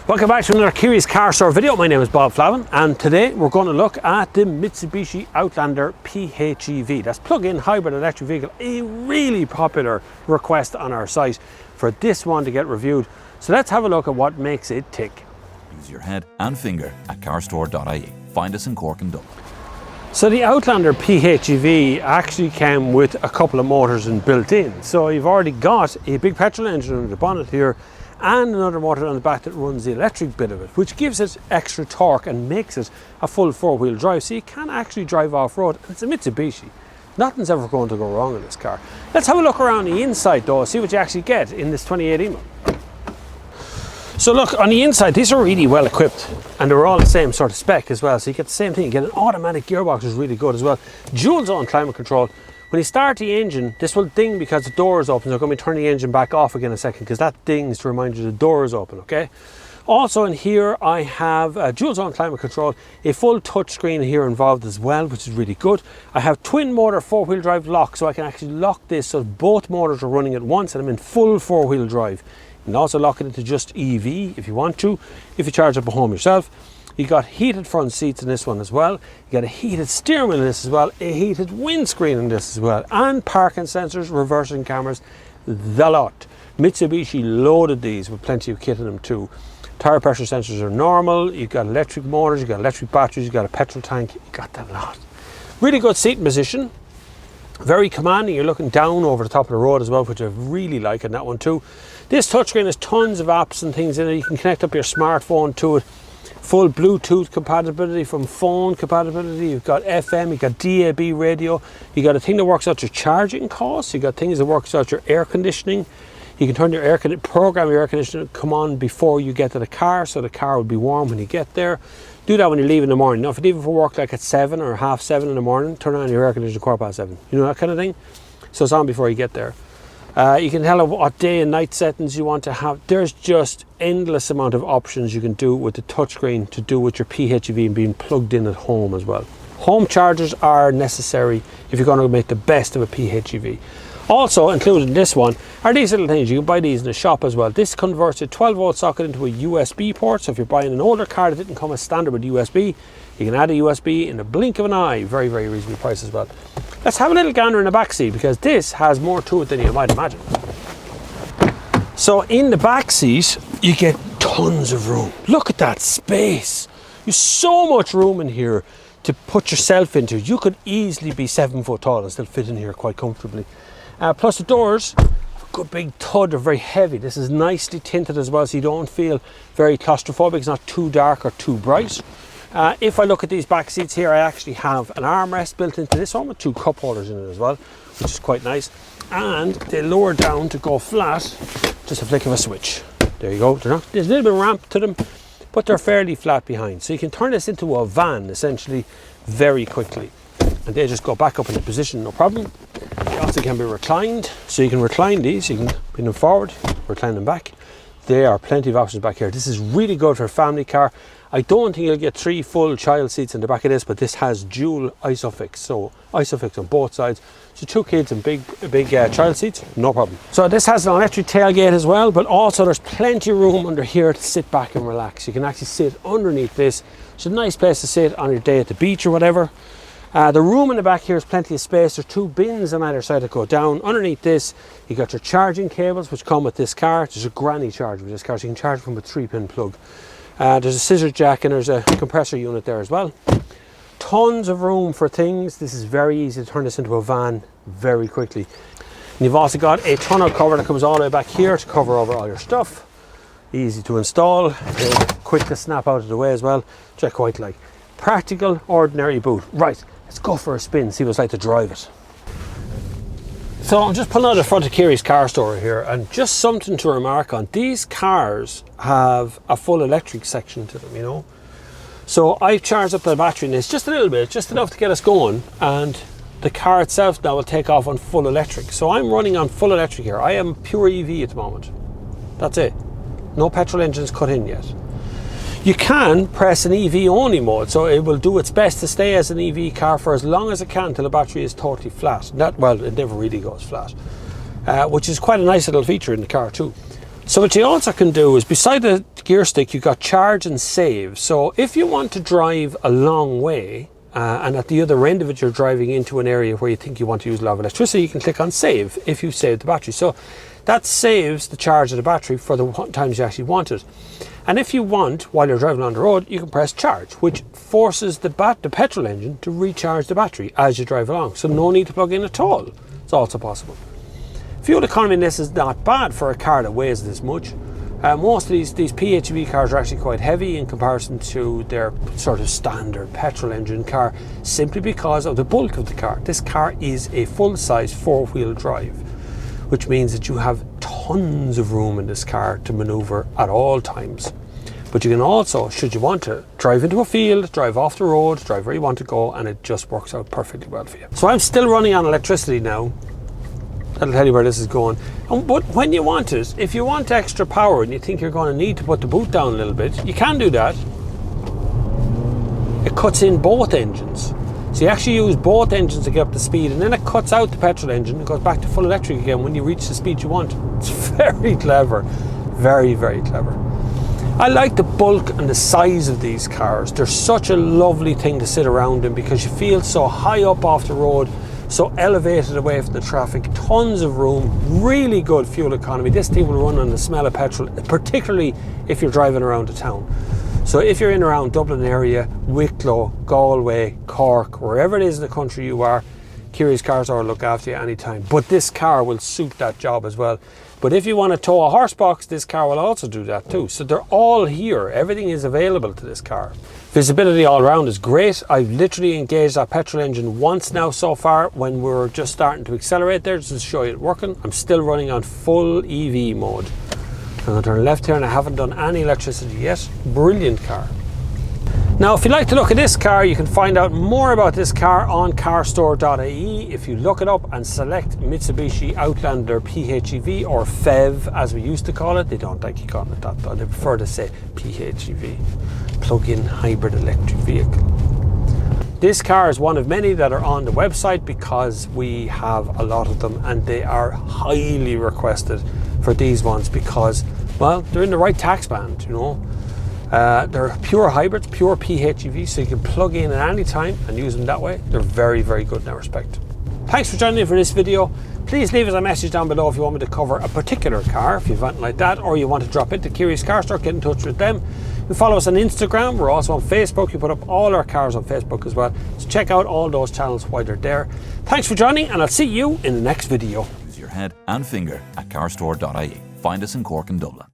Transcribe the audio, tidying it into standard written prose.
Welcome back to another curious car store video. My name is Bob Flavin and today we're going to look at the Mitsubishi Outlander PHEV. That's plug-in hybrid electric vehicle, a really popular request on our site for this one to get reviewed. So let's have a look at what makes it tick. Use your head and finger at carstore.ie. Find us in Cork and Dublin. So the Outlander PHEV actually came with a couple of motors built in. So you've already got a big petrol engine under the bonnet here and another motor on the back that runs the electric bit of it, which gives it extra torque and makes it a full four-wheel drive, so you can actually drive off-road. It's a Mitsubishi. Nothing's ever going to go wrong in this car. Let's have a look around the inside though, see what you actually get in this 2018 one. So look, on the inside, these are really well equipped and they're all the same sort of spec as well. So you get the same thing, you get an automatic gearbox, which is really good as well. Dual zone climate control. When you start the engine, this will ding because the door is open. So I'm going to turn the engine back off again in a second because that dings to remind you the door is open, okay? Also in here, I have dual zone climate control, a full touch screen here involved as well, which is really good. I have twin motor four-wheel drive lock, so I can actually lock this so both motors are running at once and I'm in full four-wheel drive. You can also lock it into just EV if you want to, if you charge up at home yourself. You got heated front seats in this one as well. You got a heated steering wheel in this as well, a heated windscreen in this as well, and parking sensors, reversing cameras, the lot. Mitsubishi loaded these with plenty of kit in them too. Tire pressure sensors are normal. You've got electric motors, you've got electric batteries, you've got a petrol tank, you got that lot. Really good seating position. Very commanding. You're looking down over the top of the road as well, which I really like in that one too. This touchscreen has tons of apps and things in it. You can connect up your smartphone to it. Full Bluetooth compatibility from phone compatibility. You've got FM, you've got DAB radio. You got a thing that works out your charging costs. You got things that works out your air conditioning. You can turn your program your air conditioning to come on before you get to the car, so the car will be warm when you get there. Do that when you leave in the morning. Now, if you're leaving for work like at 7 or half 7 in the morning, turn on your air conditioning at 7:15. You know, that kind of thing. So it's on before you get there. You can tell what day and night settings you want to have. There's just endless amount of options you can do with the touchscreen to do with your PHEV and being plugged in at home as well. Home chargers are necessary if you're going to make the best of a PHEV. Also included in this one are these little things. You can buy these in the shop as well. This converts a 12-volt socket into a USB port. So if you're buying an older car that didn't come as standard with USB, you can add a USB in the blink of an eye. Very, very reasonable price as well. Let's have a little gander in the back seat because this has more to it than you might imagine. So in the back seat, you get tons of room. Look at that space. There's so much room in here to put yourself into. You could easily be 7 foot tall and still fit in here quite comfortably. Plus the doors, a good big thud, they're very heavy. This is nicely tinted as well, so you don't feel very claustrophobic. It's not too dark or too bright. If I look at these back seats here, I actually have an armrest built into this one with 2 cup holders in it as well, which is quite nice. And they lower down to go flat, just a flick of a switch. There you go. There's a little bit of ramp to them, but they're fairly flat behind. So you can turn this into a van essentially very quickly. And they just go back up into position, no problem. They also can be reclined, so you can recline these. You can bring them forward, recline them back. There are plenty of options back here. This is really good for a family car. I don't think you'll get 3 full child seats in the back of this, but this has dual ISOFIX, so ISOFIX on both sides. So 2 kids and big child seats, no problem. So this has an electric tailgate as well, but also there's plenty of room under here to sit back and relax. You can actually sit underneath this. It's a nice place to sit on your day at the beach or whatever. The room in the back here is plenty of space. There's 2 bins on either side that go down. Underneath this, you got your charging cables, which come with this car. There's a granny charger with this car, so you can charge from a 3-pin plug. There's a scissor jack and there's a compressor unit there as well. Tons of room for things. This is very easy to turn this into a van very quickly. And you've also got a tonneau cover that comes all the way back here to cover over all your stuff. Easy to install, quick to snap out of the way as well, which I quite like. Practical, ordinary boot. Right, let's go for a spin, see what it's like to drive it. So I'm just pulling out the front of Kiri's car store here, and just something to remark on. These cars have a full electric section to them, you know. So I've charged up the battery in this just a little bit, just enough to get us going, and the car itself now will take off on full electric. So I'm running on full electric here. I am pure EV at the moment. That's it. No petrol engines cut in yet. You can press an EV only mode, so it will do its best to stay as an EV car for as long as it can till the battery is totally flat. Well, it never really goes flat, which is quite a nice little feature in the car too. So what you also can do is, beside the gear stick, you've got charge and save. So if you want to drive a long way, and at the other end of it you're driving into an area where you think you want to use a lot of electricity, you can click on save if you've saved the battery. So that saves the charge of the battery for the times you actually want it. And if you want, while you're driving on the road, you can press charge, which forces the petrol engine to recharge the battery as you drive along. So no need to plug in at all. It's also possible. Fuel economy in this is not bad for a car that weighs this much. Most of these PHEV cars are actually quite heavy in comparison to their sort of standard petrol engine car, simply because of the bulk of the car. This car is a full-size four-wheel drive, which means that you have tons of room in this car to maneuver at all times. But you can also, should you want to, drive into a field, drive off the road, drive where you want to go, and it just works out perfectly well for you. So I'm still running on electricity now. That'll tell you where this is going. But when you want it, if you want extra power and you think you're going to need to put the boot down a little bit, you can do that. It cuts in both engines. So you actually use both engines to get up the speed, and then it cuts out the petrol engine and goes back to full electric again when you reach the speed you want. It's very clever. Very, very clever. I like the bulk and the size of these cars. They're such a lovely thing to sit around in because you feel so high up off the road, so elevated away from the traffic, tons of room, really good fuel economy. This thing will run on the smell of petrol, particularly if you're driving around the town. So if you're in around Dublin area, Wicklow, Galway, Cork, wherever it is in the country you are, Curious Carstore will look after you anytime. But this car will suit that job as well. But if you want to tow a horse box, this car will also do that too. So they're all here. Everything is available to this car. Visibility all around is great. I've literally engaged that petrol engine once now so far when we were just starting to accelerate there, just to show you it working. I'm still running on full EV mode. I'm going to turn left here and I haven't done any electricity yet. Brilliant car. Now, if you'd like to look at this car, you can find out more about this car on carstore.ie. If you look it up and select Mitsubishi Outlander PHEV, or PHEV as we used to call it. They don't like you calling it that though, they prefer to say PHEV, plug-in hybrid electric vehicle. This car is one of many that are on the website because we have a lot of them, and they are highly requested for these ones because, well, they're in the right tax band, you know. They're pure hybrids, pure PHEV, so you can plug in at any time and use them that way. They're very, very good in that respect. Thanks for joining me for this video. Please leave us a message down below if you want me to cover a particular car, if you've anything like that, or you want to drop into Curious Carstore, get in touch with them. You follow us on Instagram. We're also on Facebook. You put up all our cars on Facebook as well. So check out all those channels while they're there. Thanks for joining, and I'll see you in the next video. Use your head and finger at carstore.ie. Find us in Cork and Dublin.